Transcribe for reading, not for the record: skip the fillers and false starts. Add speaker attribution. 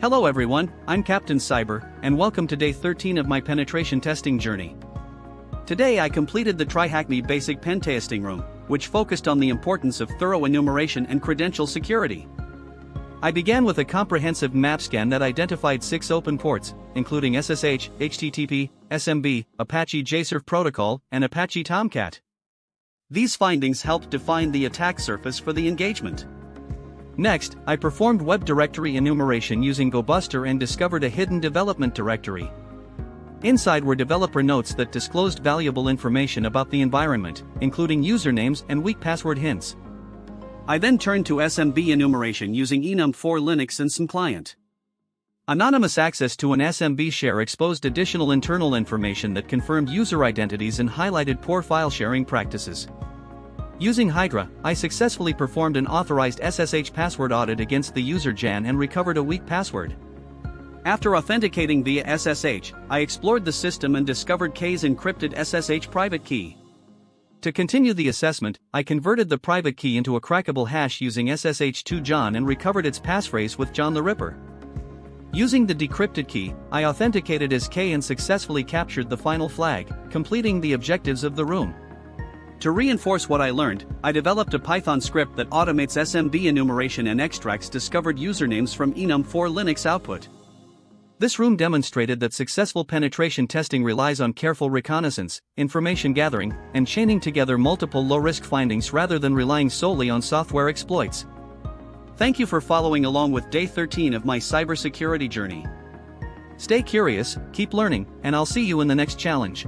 Speaker 1: Hello everyone, I'm Captain Cyber, and welcome to day 13 of my penetration testing journey. Today I completed the TryHackMe basic pen testing room, which focused on the importance of thorough enumeration and credential security. I began with a comprehensive map scan that identified 6 open ports, including SSH, HTTP, SMB, Apache JServe protocol, and Apache Tomcat. These findings helped define the attack surface for the engagement. Next, I performed web directory enumeration using Gobuster and discovered a hidden development directory. Inside were developer notes that disclosed valuable information about the environment, including usernames and weak password hints. I then turned to SMB enumeration using Enum for Linux and some client. Anonymous access to an SMB share exposed additional internal information that confirmed user identities and highlighted poor file sharing practices. Using Hydra, I successfully performed an authorized SSH password audit against the user Jan and recovered a weak password. After authenticating via SSH, I explored the system and discovered K's encrypted SSH private key. To continue the assessment, I converted the private key into a crackable hash using SSH2 John and recovered its passphrase with John the Ripper. Using the decrypted key, I authenticated as K and successfully captured the final flag, completing the objectives of the room. To reinforce what I learned, I developed a Python script that automates SMB enumeration and extracts discovered usernames from Enum for Linux output. This room demonstrated that successful penetration testing relies on careful reconnaissance, information gathering, and chaining together multiple low-risk findings rather than relying solely on software exploits. Thank you for following along with day 13 of my cybersecurity journey. Stay curious, keep learning, and I'll see you in the next challenge.